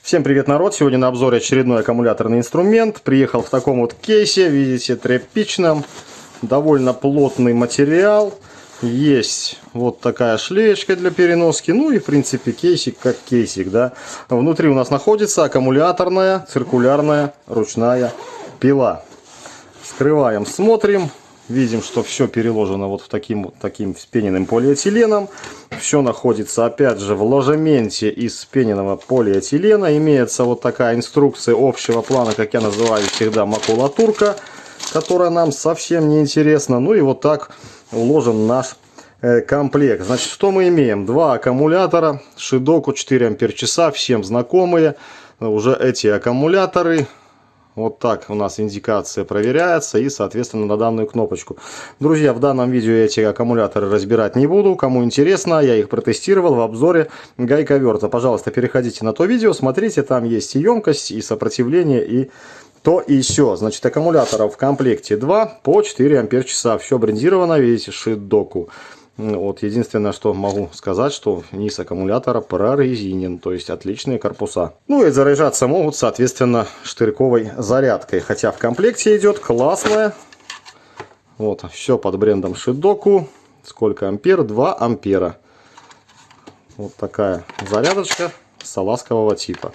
Всем привет, народ! Сегодня на обзоре очередной аккумуляторный инструмент. Приехал в таком вот кейсе, видите, тряпичном. Довольно плотный материал. Есть вот такая шлеечка для переноски. Ну и в принципе кейсик как кейсик, да. Внутри у нас находится аккумуляторная, циркулярная, ручная пила. Вскрываем, смотрим. Видим, что все переложено вот в таким вспененным полиэтиленом. Все находится опять же в ложементе из вспененного полиэтилена. Имеется вот такая инструкция общего плана, как я называю всегда, макулатурка, которая нам совсем не интересна. Ну и вот так уложен наш комплект. Значит, что мы имеем? Два аккумулятора Шидоку 4 ампер-часа, всем знакомые. Уже эти аккумуляторы. Вот так у нас индикация проверяется и, соответственно, на данную кнопочку. Друзья, в данном видео я эти аккумуляторы разбирать не буду. Кому интересно, я их протестировал в обзоре гайковерта. Пожалуйста, переходите на то видео, смотрите, там есть и емкость, и сопротивление, и то и все. Значит, аккумуляторов в комплекте 2 по 4 ампер-часа. Все брендировано, видите, Шидоку. Вот единственное, что могу сказать, что низ аккумулятора прорезинен, то есть отличные корпуса. Ну и заряжаться могут, соответственно, штырьковой зарядкой. Хотя в комплекте идет классная. Вот, все под брендом Шидоку. Сколько ампер? 2 ампера. Вот такая зарядочка салазкового типа.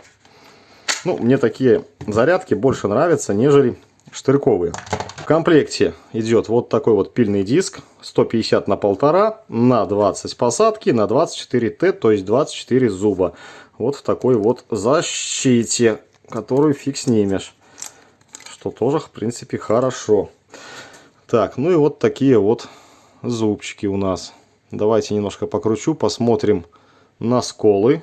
Ну, мне такие зарядки больше нравятся, нежели штырьковые. В комплекте идет вот такой вот пильный диск 150 на 1,5 на 20 посадки на 24 Т, то есть 24 зуба. Вот в такой вот защите, которую фиг снимешь. Что тоже, в принципе, хорошо. Так, ну и вот такие вот зубчики у нас. Давайте немножко покручу, посмотрим на сколы.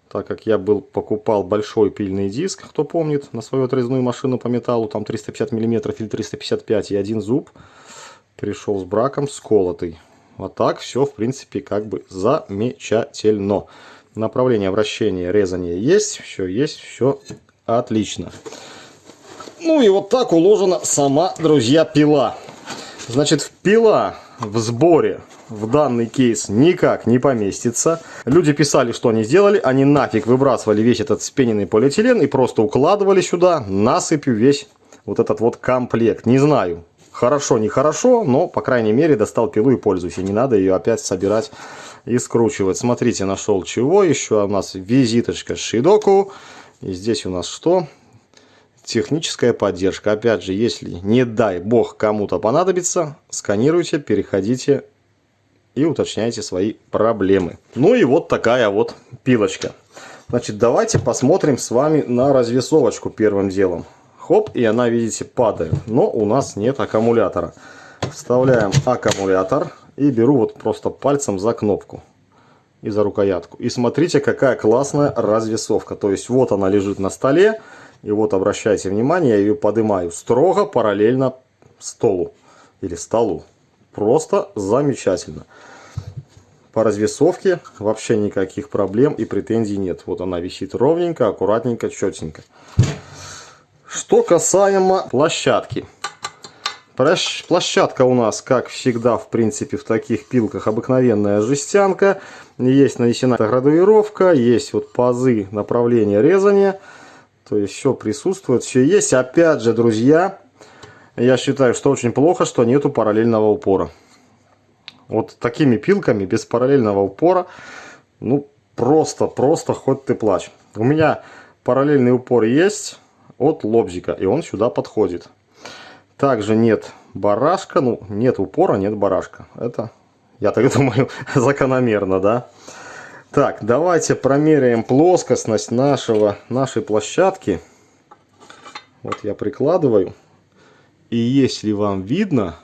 Так как я покупал большой пильный диск, кто помнит, на свою отрезную машину по металлу, там 350 мм или 355 и один зуб пришел с браком сколотый. Вот так все, в принципе, как бы замечательно. Направление вращения, резания есть, все отлично. Ну и вот так уложена сама, друзья, пила. Значит, пила в сборе в данный кейс никак не поместится. Люди писали, что они сделали. Они нафиг выбрасывали весь этот вспененный полиэтилен и просто укладывали сюда насыпью весь вот этот вот комплект. Не знаю, хорошо, нехорошо, но, по крайней мере, достал пилу и пользуюсь. И не надо ее опять собирать и скручивать. Смотрите, нашел чего. Еще у нас визиточка Шидоку. И здесь у нас что? Техническая поддержка. Опять же, если, не дай бог, кому-то понадобится, сканируйте, переходите и уточняйте свои проблемы. Ну и вот такая вот пилочка. Значит, давайте посмотрим с вами на развесовочку первым делом. Хоп, и она, видите, падает. Но у нас нет аккумулятора. Вставляем аккумулятор и беру вот просто пальцем за кнопку и за рукоятку. И смотрите, какая классная развесовка. То есть вот она лежит на столе. И вот обращайте внимание, я ее поднимаю строго параллельно столу или столу. Просто замечательно. По развесовке вообще никаких проблем и претензий нет. Вот она висит ровненько, аккуратненько, четенько. Что касаемо площадки. Площадка у нас, как всегда, в принципе, в таких пилках обыкновенная жестянка. Есть нанесена градуировка, есть вот пазы направления резания. То есть все присутствует, все есть. Опять же, друзья, я считаю, что очень плохо, что нету параллельного упора. Вот такими пилками без параллельного упора, ну, просто хоть ты плачь. У меня параллельный упор есть от лобзика, и он сюда подходит. Также нет барашка, ну, нет упора, нет барашка. Это, я так думаю, закономерно, да? Так, давайте промеряем плоскостность нашей площадки. Вот я прикладываю. И если вам видно,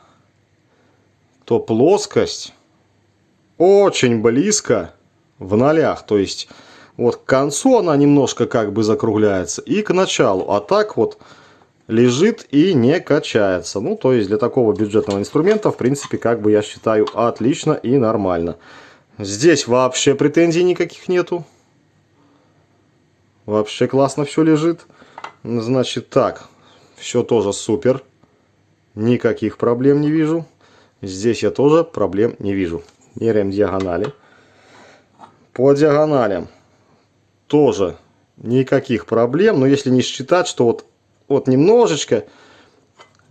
то плоскость очень близко в нолях. То есть вот к концу она немножко как бы закругляется и к началу. А так вот лежит и не качается. Ну, то есть для такого бюджетного инструмента, в принципе, как бы я считаю, отлично и нормально. Здесь вообще претензий никаких нету. Вообще классно все лежит. Значит так, все тоже супер. Никаких проблем не вижу. Здесь я тоже проблем не вижу. Меряем диагонали. По диагоналям тоже никаких проблем. Но если не считать, что вот немножечко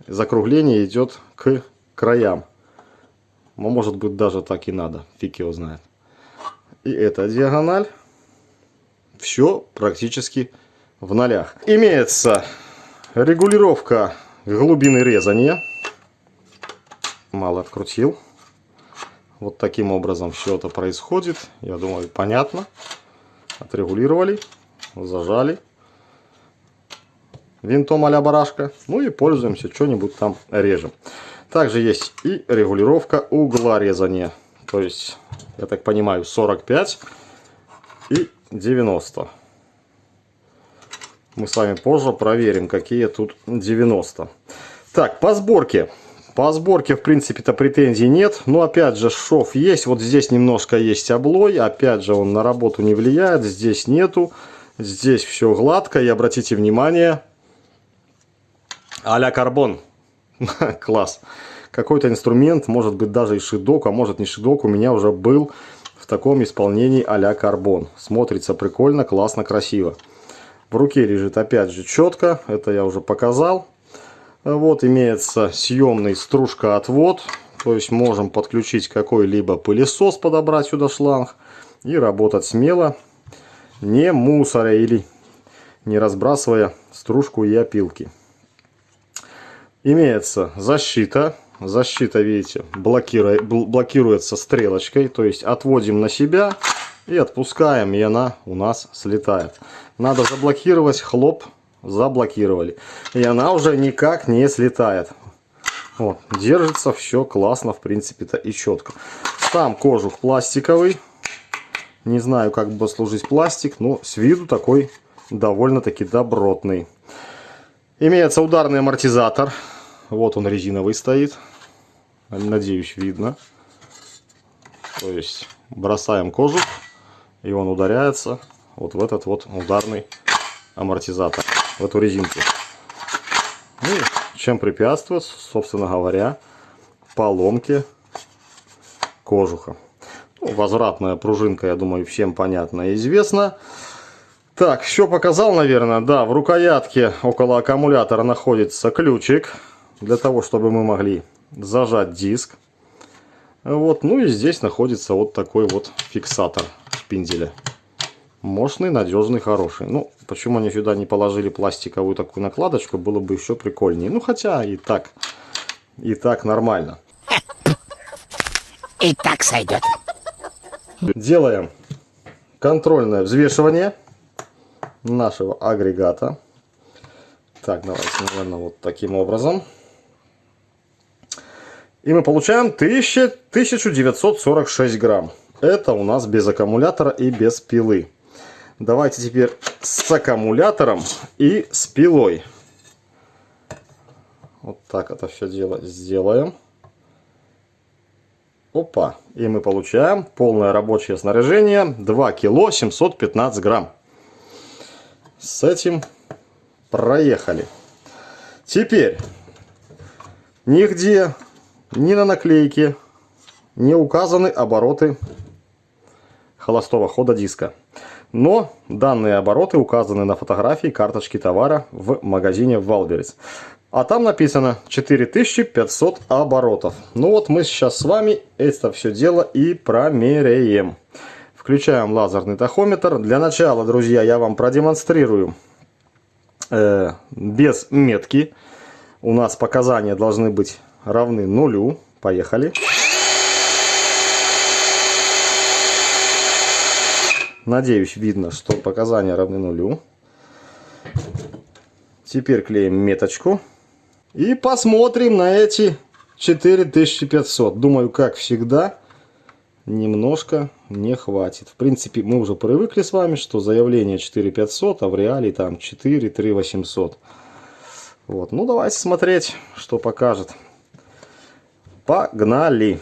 закругление идет к краям. Но может быть даже так и надо. Фиг его знает. И эта диагональ. Все практически в нолях. Имеется регулировка глубины резания. Мало открутил. Вот таким образом все это происходит. Я думаю, понятно. Отрегулировали. Зажали. Винтом а-ля барашка. Ну и пользуемся. Что-нибудь там режем. Также есть и регулировка угла резания. То есть, я так понимаю, 45 и 90. Мы с вами позже проверим, какие тут 90. Так, по сборке. По сборке, в принципе-то, претензий нет. Но, опять же, шов есть. Вот здесь немножко есть облой. Опять же, он на работу не влияет. Здесь нету. Здесь все гладко. И обратите внимание, а-ля карбон. Класс. Какой-то инструмент, может быть, даже и шидок, а может не шидок, у меня уже был в таком исполнении а-ля карбон. Смотрится прикольно, классно, красиво. В руке лежит опять же четко, это я уже показал. Вот имеется съемный стружка-отвод, то есть можем подключить какой-либо пылесос, подобрать сюда шланг и работать смело, не мусоря или не разбрасывая стружку и опилки. Имеется защита. Защита, видите, блокируется стрелочкой, то есть отводим на себя и отпускаем, и она у нас слетает. Надо заблокировать, хлоп, заблокировали. И она уже никак не слетает. Вот, держится все классно, в принципе-то, и четко. Сам кожух пластиковый. Не знаю, как будет служить пластик, но с виду такой довольно-таки добротный. Имеется ударный амортизатор. Вот он резиновый стоит. Надеюсь, видно. То есть бросаем кожух, и он ударяется вот в этот вот ударный амортизатор, в эту резинку. Ну, чем препятствует, собственно говоря, поломке кожуха. Ну, возвратная пружинка, я думаю, всем понятно и известно. Так, все показал, наверное. Да, в рукоятке около аккумулятора находится ключик, для того, чтобы мы могли зажать диск. Вот, ну и здесь находится вот такой вот фиксатор шпинделя. Мощный, надежный, хороший. Ну, почему они сюда не положили пластиковую такую накладочку, было бы еще прикольнее. Ну, хотя и так нормально. И так сойдет. Делаем контрольное взвешивание нашего агрегата. Так, давайте, наверное, вот таким образом. И мы получаем 1946 грамм. Это у нас без аккумулятора и без пилы. Давайте теперь с аккумулятором и с пилой. Вот так это все дело сделаем. Опа. И мы получаем полное рабочее снаряжение 2 кило 715 грамм. С этим проехали. Теперь нигде, ни на наклейке не указаны обороты холостого хода диска. Но данные обороты указаны на фотографии карточки товара в магазине Валберес. А там написано 4500 оборотов. Ну вот мы сейчас с вами это все дело и промеряем. Включаем лазерный тахометр. Для начала, друзья, я вам продемонстрирую без метки. У нас показания должны быть равны нулю. Поехали. Надеюсь, видно, что показания равны нулю. Теперь клеим меточку. И посмотрим на эти 4500. Думаю, как всегда, немножко не хватит. В принципе, мы уже привыкли с вами, что заявление 4500, а в реале там 43800. Вот. Ну, давайте смотреть, что покажет. Погнали!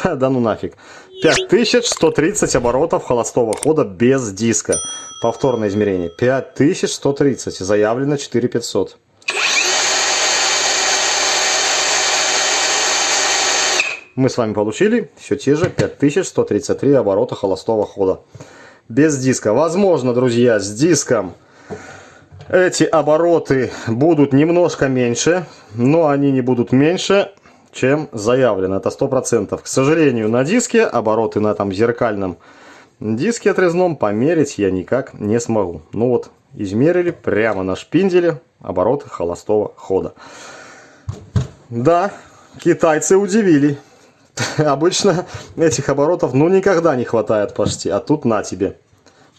Да ну нафиг. 5130 оборотов холостого хода без диска. Повторное измерение. 5130. Заявлено 4500. мы с вами получили все те же 5133 оборота холостого хода. Без диска. Возможно, друзья, с диском эти обороты будут немножко меньше, но они не будут меньше, чем заявлено. Это 100%. К сожалению, на диске обороты на этом зеркальном диске отрезном померить я никак не смогу. Ну вот, измерили прямо на шпинделе обороты холостого хода. Да, китайцы удивили. Обычно этих оборотов ну никогда не хватает почти. А тут на тебе.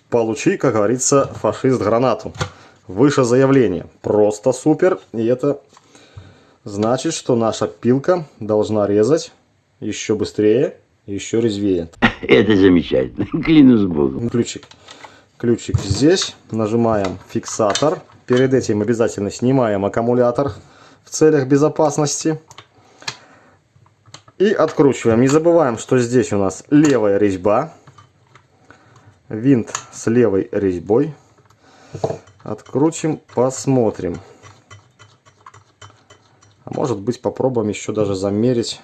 Получи, как говорится, фашист гранату. Выше заявления. Просто супер. И это значит, что наша пилка должна резать еще быстрее, еще резвее. Это замечательно. Клянусь Богом. Ключик. Ключик здесь. Нажимаем фиксатор. Перед этим обязательно снимаем аккумулятор в целях безопасности. И откручиваем. Не забываем, что здесь у нас левая резьба. Винт с левой резьбой. Открутим, посмотрим. А может быть, попробуем еще даже замерить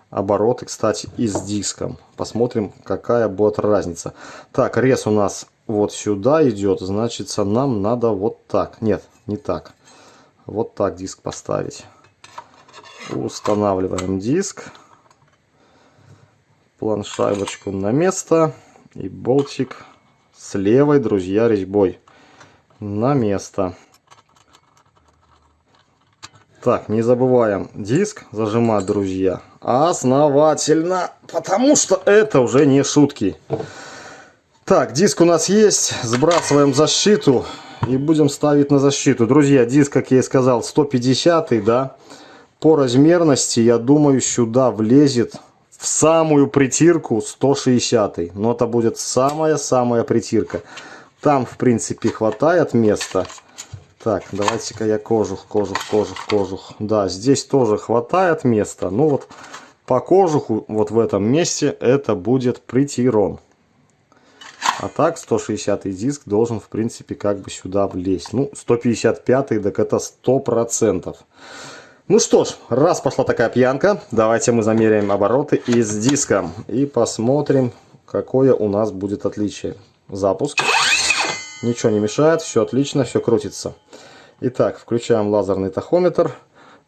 обороты, кстати, и с диском. Посмотрим, какая будет разница. Так, рез у нас вот сюда идет. Значит, нам надо вот так. Нет, не так. Вот так диск поставить. Устанавливаем диск. Планшайбочку на место. И болтик с левой, друзья, резьбой на место. Так, не забываем диск зажимать, друзья, основательно, потому что это уже не шутки. Так, диск у нас есть, сбрасываем защиту и будем ставить на защиту. Друзья, диск, как я и сказал, 150, да, по размерности, я думаю, сюда влезет в самую притирку 160, но это будет самая-самая притирка. Там, в принципе, хватает места. Так, давайте-ка я кожух. Да, здесь тоже хватает места. Ну вот, по кожуху, вот в этом месте, это будет притирон. А так, 160 диск должен, в принципе, как бы сюда влезть. Ну, 155, так это 100%. Ну что ж, раз пошла такая пьянка, давайте мы замеряем обороты и с диском. И посмотрим, какое у нас будет отличие. Запуск. Ничего не мешает, все отлично, все крутится. Итак, включаем лазерный тахометр.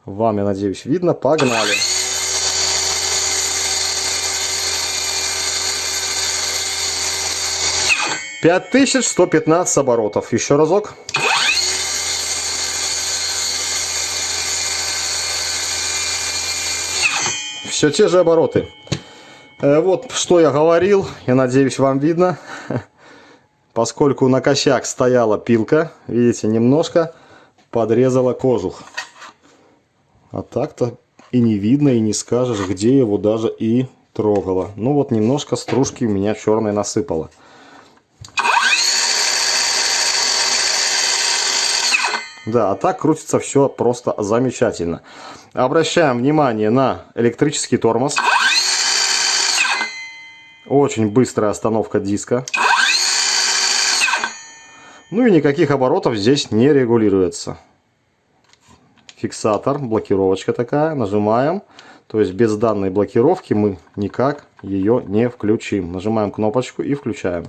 Вам, я надеюсь, видно. Погнали. — 5115 оборотов. Еще разок. Все те же обороты. Вот что я говорил. Я надеюсь, вам видно. Поскольку на косяк стояла пилка, видите, немножко подрезала кожух. А так-то и не видно, и не скажешь, где его даже и трогала. Ну вот немножко стружки у меня черной насыпало. Да, а так крутится все просто замечательно. Обращаем внимание на электрический тормоз. Очень быстрая остановка диска. Ну и никаких оборотов здесь не регулируется. Фиксатор, блокировочка такая, нажимаем. То есть без данной блокировки мы никак ее не включим. Нажимаем кнопочку и включаем.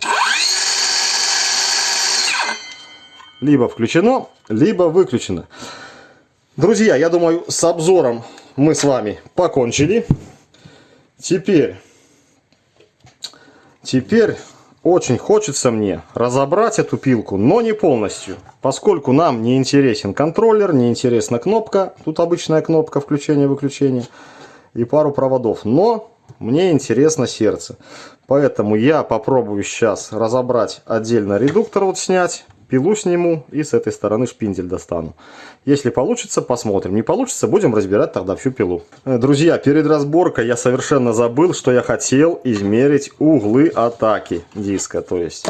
Либо включено, либо выключено. Друзья, я думаю, с обзором мы с вами покончили. Теперь очень хочется мне разобрать эту пилку, но не полностью. Поскольку нам не интересен контроллер, не интересна кнопка. Тут обычная кнопка включения-выключения. И пару проводов. Но мне интересно сердце. Поэтому я попробую сейчас разобрать отдельно редуктор, вот снять. Пилу сниму и с этой стороны шпиндель достану. Если получится, посмотрим. Не получится, будем разбирать тогда всю пилу. Друзья, перед разборкой я совершенно забыл, что я хотел измерить углы атаки диска. То есть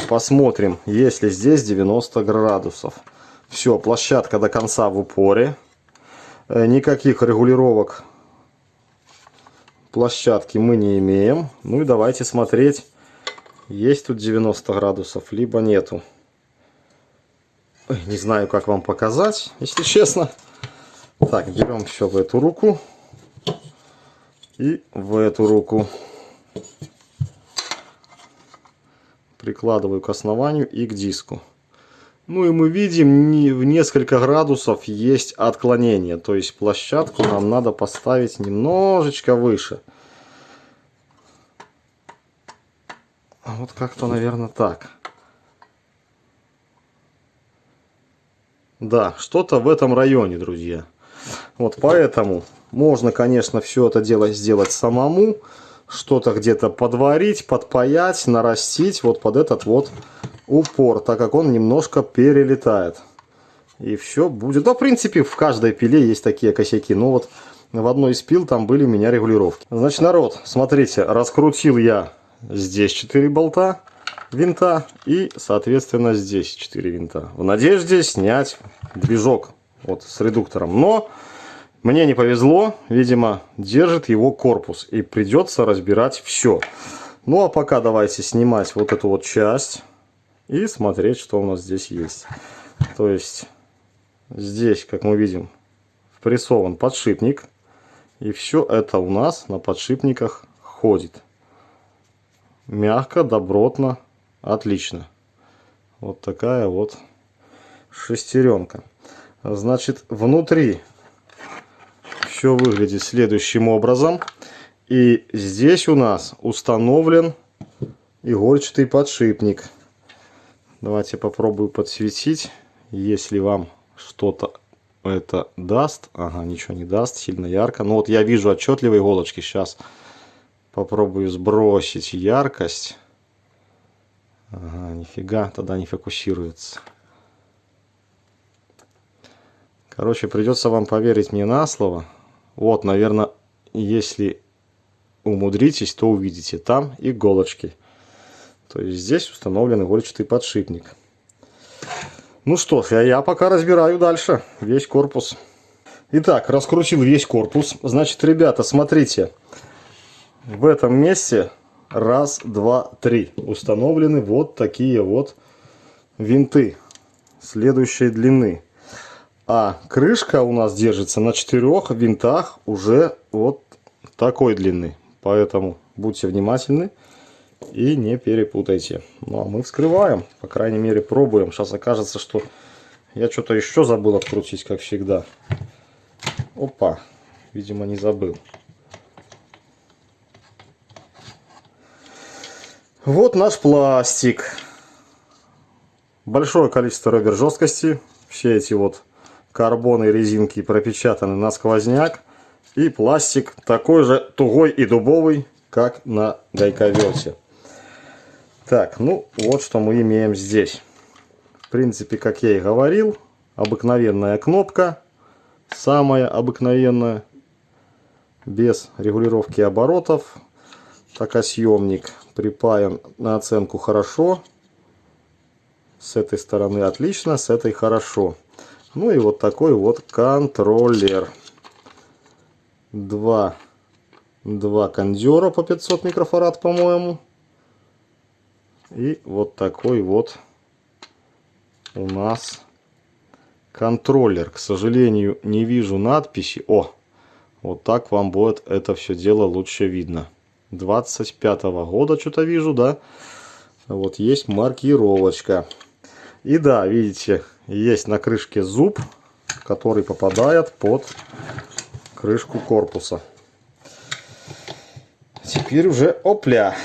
посмотрим, если здесь 90 градусов. Все, площадка до конца в упоре. Никаких регулировок площадки мы не имеем. Ну и давайте смотреть, есть тут 90 градусов, либо нету. Не знаю, как вам показать, если честно. Так, берем все в эту руку. И в эту руку прикладываю к основанию и к диску. Ну и мы видим, в несколько градусов есть отклонение. То есть площадку нам надо поставить немножечко выше. Вот как-то, наверное, так. Да, что-то в этом районе, друзья. Вот поэтому можно, конечно, все это дело сделать самому. Что-то где-то подварить, подпаять, нарастить вот под этот вот упор, так как он немножко перелетает. И все будет. Да, в принципе, в каждой пиле есть такие косяки. Но вот в одной из пил там были у меня регулировки. Значит, народ, смотрите, раскрутил я здесь 4 болта винта и, соответственно, здесь 4 винта. В надежде снять движок вот с редуктором. Но мне не повезло, видимо, держит его корпус. И придется разбирать все. Ну, а пока давайте снимать вот эту вот часть и смотреть, что у нас здесь есть. То есть здесь, как мы видим, впрессован подшипник. И все это у нас на подшипниках ходит. Мягко, добротно, отлично. Вот такая вот шестеренка. Значит, внутри все выглядит следующим образом. И здесь у нас установлен игольчатый подшипник. Давайте попробую подсветить, если вам что-то это даст. Ага, ничего не даст, сильно ярко. Но вот я вижу отчетливые иголочки. Сейчас попробую сбросить яркость. Ага, нифига, тогда не фокусируется. Короче, придется вам поверить мне на слово. Вот, наверное, если умудритесь, то увидите. Там иголочки. То есть здесь установлен игольчатый подшипник. Ну что ж, я пока разбираю дальше весь корпус. Итак, раскрутил весь корпус. Значит, ребята, смотрите. В этом месте раз, два, три установлены вот такие вот винты следующей длины. А крышка у нас держится на 4 винтах уже вот такой длины. Поэтому будьте внимательны и не перепутайте. Ну а мы вскрываем, по крайней мере пробуем. Сейчас окажется, что я что-то еще забыл открутить, как всегда. Опа, видимо не забыл. Вот наш пластик. Большое количество ребер жесткости. Все эти вот карбоны и резинки пропечатаны на сквозняк. И пластик такой же тугой и дубовый, как на гайковерте. Так, ну вот что мы имеем здесь. В принципе, как я и говорил, обыкновенная кнопка. Самая обыкновенная. Без регулировки оборотов. Токосъемник припаян на оценку хорошо. С этой стороны отлично, с этой хорошо. Ну и вот такой вот контроллер. Два кондера по 500 микрофарад, по-моему. И вот такой вот у нас контроллер. К сожалению, не вижу надписи. О, вот так вам будет это все дело лучше видно. 25-го года что-то вижу, да? Вот есть маркировочка. И да, видите, есть на крышке зуб, который попадает под крышку корпуса. Теперь уже опля.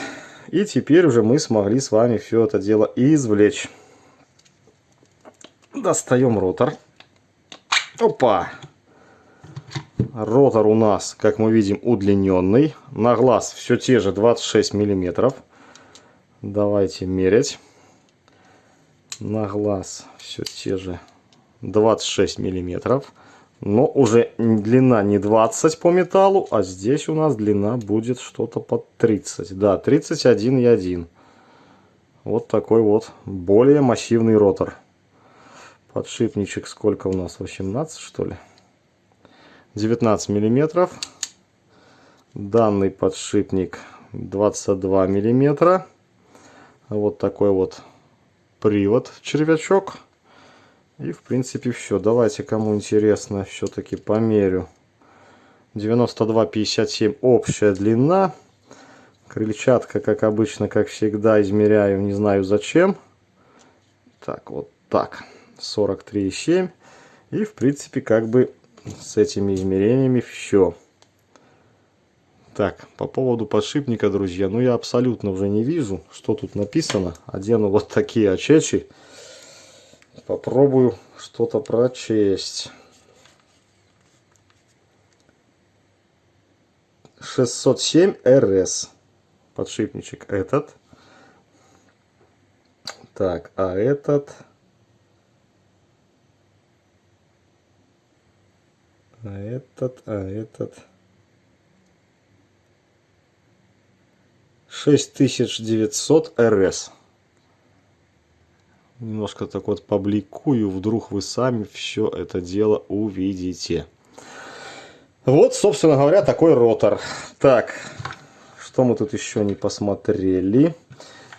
И теперь уже мы смогли с вами все это дело извлечь. Достаем ротор. Опа! Ротор у нас, как мы видим, удлиненный. На глаз все те же 26 миллиметров. Давайте мерять. На глаз все те же 26 миллиметров. Но уже длина не 20 по металлу, а здесь у нас длина будет что-то под 30. Да, 31,1. Вот такой вот более массивный ротор. Подшипничек сколько у нас? 18, что ли? 19 миллиметров. Данный подшипник 22 миллиметра. Вот такой вот привод, червячок. И в принципе все. Давайте, кому интересно, все-таки померю 92,57 общая длина. Крыльчатка, как обычно, как всегда, измеряю, не знаю зачем. Так, вот так. 43,7. И, в принципе, как бы с этими измерениями все. Так, по поводу подшипника, друзья, ну я абсолютно уже не вижу, что тут написано. Одену вот такие очечи. Попробую что-то прочесть. 607 РС. Подшипничек этот. Так, а этот... А этот... 6900 РС. Немножко так вот побликую, вдруг вы сами все это дело увидите. Вот, собственно говоря, такой ротор. Так, что мы тут еще не посмотрели?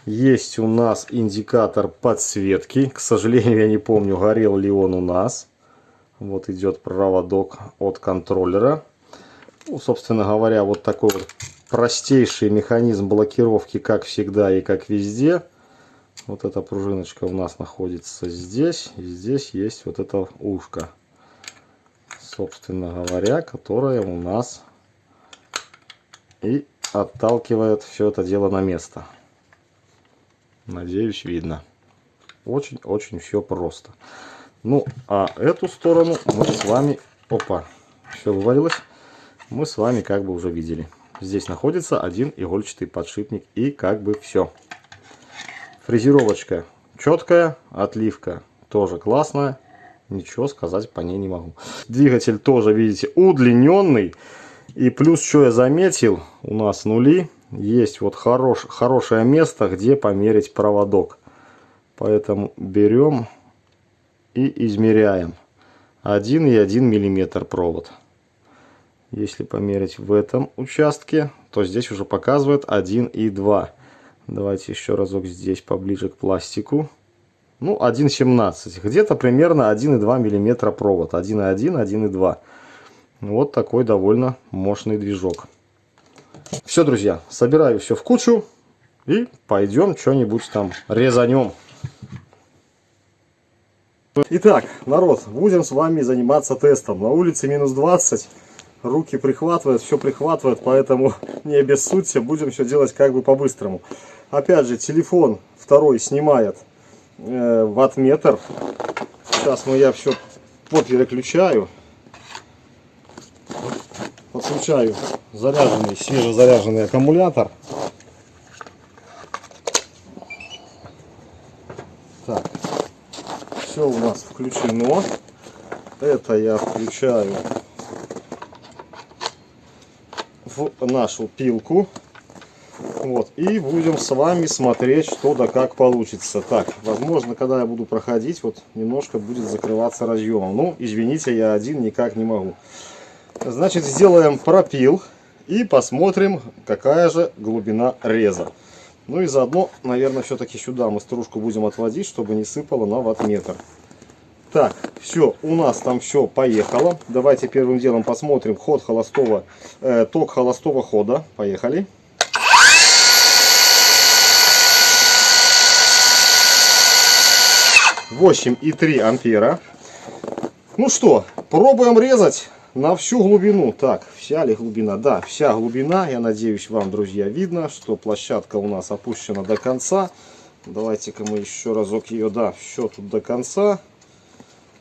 Есть у нас индикатор подсветки. К сожалению, я не помню, горел ли он у нас. Вот идет проводок от контроллера. Ну, собственно говоря, вот такой вот простейший механизм блокировки, как всегда и как везде. Вот эта пружиночка у нас находится здесь. И здесь есть вот это ушко, собственно говоря, которое у нас и отталкивает все это дело на место. Надеюсь, видно. Очень-очень все просто. Ну, а эту сторону мы с вами... Опа, все вывалилось. Мы с вами как бы уже видели. Здесь находится один игольчатый подшипник и как бы все. Фрезеровочка четкая, отливка тоже классная. Ничего сказать по ней не могу. Двигатель тоже, видите, удлиненный. И плюс, что я заметил, у нас нули. Есть вот хорошее место, где померить проводок. Поэтому берем и измеряем. 1,1 мм провод. Если померить в этом участке, то здесь уже показывает 1,2. Давайте еще разок здесь поближе к пластику. Ну, 1,17. Где-то примерно 1,2 мм провод. 1,1, 1,2. Вот такой довольно мощный движок. Все, друзья, собираю все в кучу. И пойдем что-нибудь там резанем. Итак, народ, будем с вами заниматься тестом. На улице минус 20. Руки прихватывают, все прихватывает, поэтому не обессудьте. Будем все делать как бы по-быстрому. Опять же, телефон второй снимает ваттметр. Сейчас я все переключаю. Подключаю заряженный, свежезаряженный аккумулятор. Так, все у нас включено. Это я включаю в нашу пилку. Вот, и будем с вами смотреть, что да как получится. Так, возможно, когда я буду проходить, вот немножко будет закрываться разъемом. Ну, извините, я один никак не могу. Значит, сделаем пропил и посмотрим, какая же глубина реза. Ну и заодно, наверное, все-таки сюда мы стружку будем отводить, чтобы не сыпало на ваттметр. Так, все, у нас там все поехало. Давайте первым делом посмотрим ход холостого, ток холостого хода. Поехали. (8,3 ампера). Ну что, пробуем резать на всю глубину. Так, вся ли глубина? Да, вся глубина. Я надеюсь, вам, друзья, видно, что площадка у нас опущена до конца. Давайте-ка мы еще разок ее, да, все тут до конца.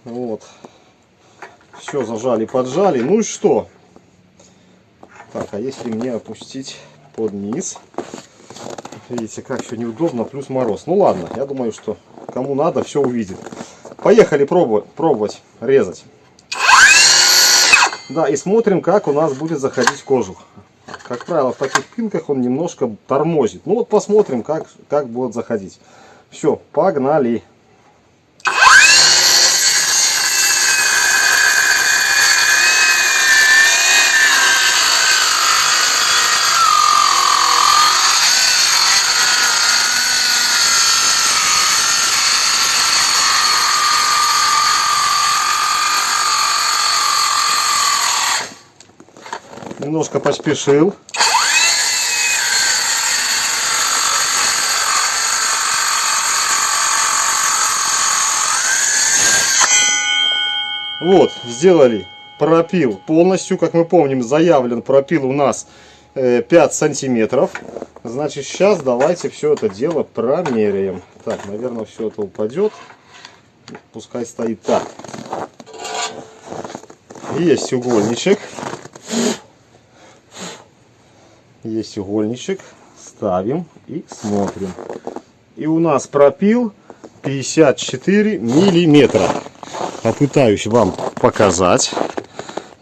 Вот. Все зажали, поджали. Ну и что? Так, а если мне опустить под низ? Видите, как все неудобно, плюс мороз. Ну ладно, я думаю, что кому надо, все увидит. Поехали пробовать резать. Да, и смотрим, как у нас будет заходить кожух. Как правило, в таких пилках он немножко тормозит. Ну вот посмотрим, как будет заходить. Все, погнали. немножко поспешил. Вот, сделали пропил полностью. Как мы помним, заявлен пропил у нас 5 сантиметров. Значит, сейчас давайте все это дело промеряем. Так, наверное, все это упадет. Пускай стоит так. Есть угольничек. Есть угольничек. Ставим и смотрим. И у нас пропил 54 миллиметра. Попытаюсь вам показать.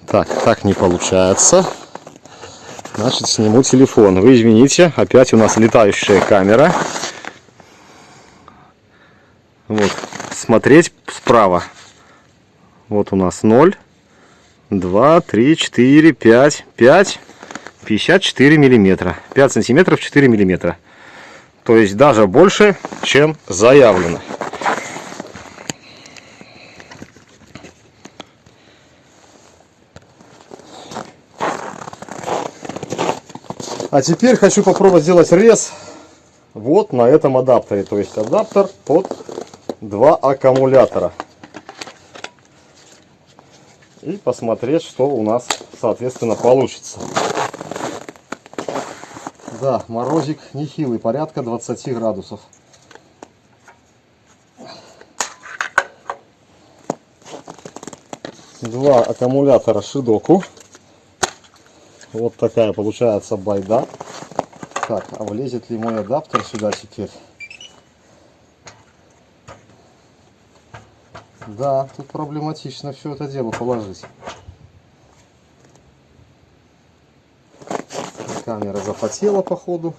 Так не получается. Значит, сниму телефон. Вы извините, опять у нас летающая камера. Вот, смотреть справа. Вот у нас 0, 2, 3, 4, 5, 5, 54 миллиметра. 5 сантиметров 4 миллиметра. То есть даже больше, чем заявлено. А теперь хочу попробовать сделать рез вот на этом адаптере. То есть адаптер под 2 аккумулятора. И посмотреть, что у нас соответственно получится. Да, морозик нехилый, порядка 20 градусов. Два аккумулятора Шидоку. Вот такая получается байда. Так, а влезет ли мой адаптер сюда теперь? Да, тут проблематично все это дело положить. Камера запотела походу.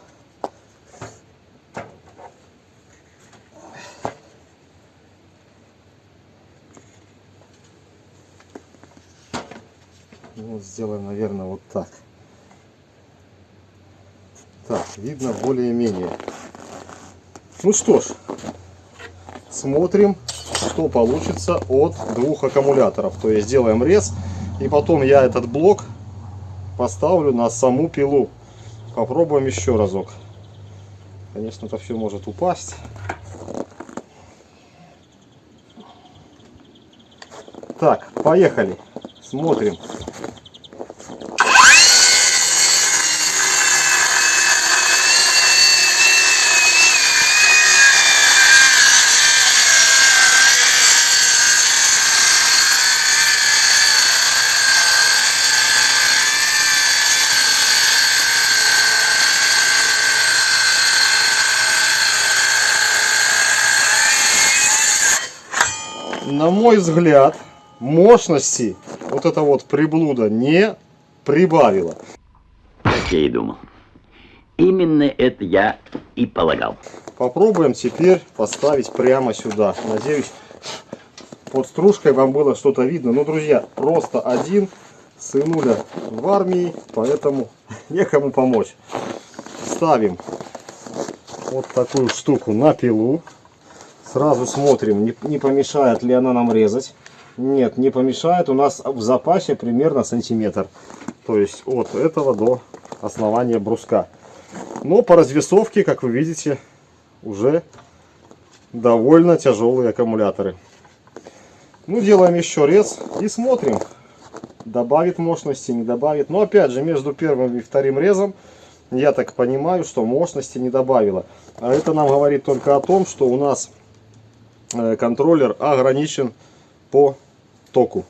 Вот сделаем, наверное, вот так. Так, видно более-менее. Ну что ж, смотрим, что получится от 2 аккумуляторов. То есть делаем рез, и потом я этот блок поставлю на саму пилу. Попробуем еще разок. Конечно, это все может упасть. Так, поехали. Смотрим. На мой взгляд, мощности вот эта вот приблуда не прибавила. Как я и думал. Именно это я и полагал. Попробуем теперь поставить прямо сюда. Надеюсь, под стружкой вам было что-то видно. Ну, друзья, просто один сынуля в армии, поэтому некому помочь. Ставим вот такую штуку на пилу. Сразу смотрим, не помешает ли она нам резать. Нет, не помешает. У нас в запасе примерно сантиметр. То есть от этого до основания бруска. Но по развесовке, как вы видите, уже довольно тяжелые аккумуляторы. Ну, делаем еще рез и смотрим, добавит мощности, не добавит. Но опять же, между первым и вторым резом, я так понимаю, что мощности не добавила. А это нам говорит только о том, что у нас контроллер ограничен по току.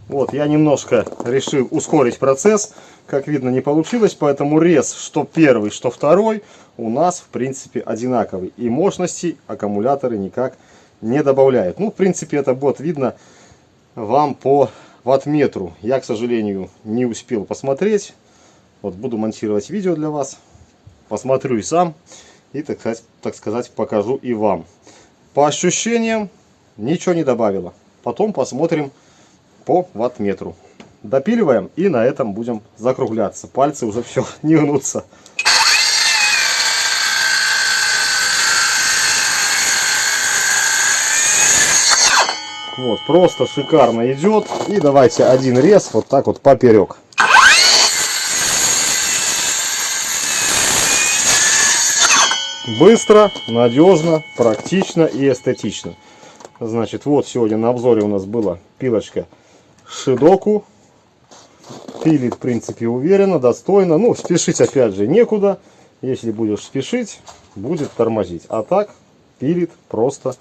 Вот, я немножко решил ускорить процесс. Как видно, не получилось, поэтому рез, что первый, что второй, у нас в принципе одинаковый. И мощности аккумуляторы никак не добавляют. Ну, в принципе, это будет видно вам по ваттметру. Я, к сожалению, не успел посмотреть. Вот буду монтировать видео для вас. Посмотрю и сам. И, так сказать, покажу и вам. По ощущениям ничего не добавило. Потом посмотрим по ваттметру. допиливаем и на этом будем закругляться. Пальцы уже все не гнутся. Вот, просто шикарно идет. И давайте один рез вот так вот поперек. Быстро, надежно, практично и эстетично. Значит, вот сегодня на обзоре у нас была пилочка Шидоку. Пилит, в принципе, уверенно, достойно. Ну, спешить опять же некуда. Если будешь спешить, будет тормозить. А так, пилит просто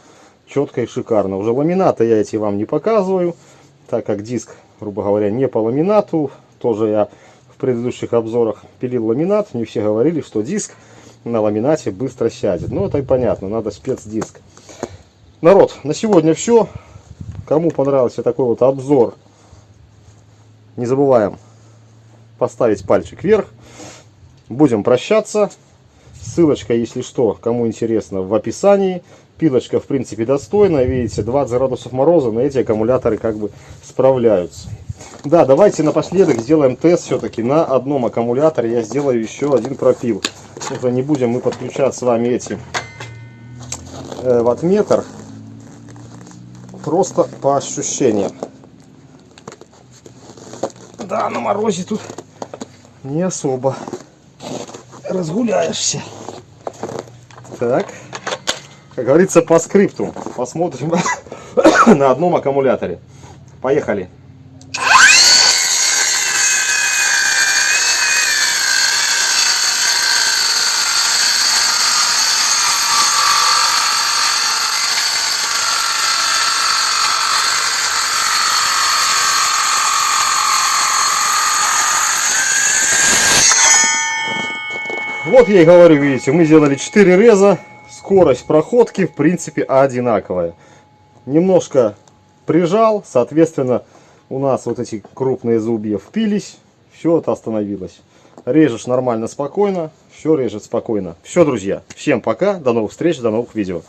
четко и шикарно. Уже ламинаты я эти вам не показываю, так как диск, грубо говоря, не по ламинату. Тоже я в предыдущих обзорах пилил ламинат. Не все говорили, что диск на ламинате быстро сядет. Ну, это и понятно, надо спецдиск. Народ, на сегодня все. Кому понравился такой вот обзор, не забываем поставить пальчик вверх. Будем прощаться. Ссылочка, если что, кому интересно, в описании. Пилочка, в принципе, достойная. Видите, 20 градусов мороза, но эти аккумуляторы как бы справляются. Да, давайте напоследок сделаем тест все-таки на одном аккумуляторе. Я сделаю еще один пропил. Это не будем мы подключать с вами эти ваттметр. Просто по ощущениям. Да, на морозе тут не особо разгуляешься. Так, как говорится, по скрипту. Посмотрим на одном аккумуляторе. Поехали. Вот я и говорю, видите, мы сделали 4 реза, скорость проходки в принципе одинаковая. Немножко прижал, соответственно, у нас вот эти крупные зубья впились, все это остановилось. Режешь нормально, спокойно, все режет спокойно. Все, друзья, всем пока, до новых встреч, до новых видео.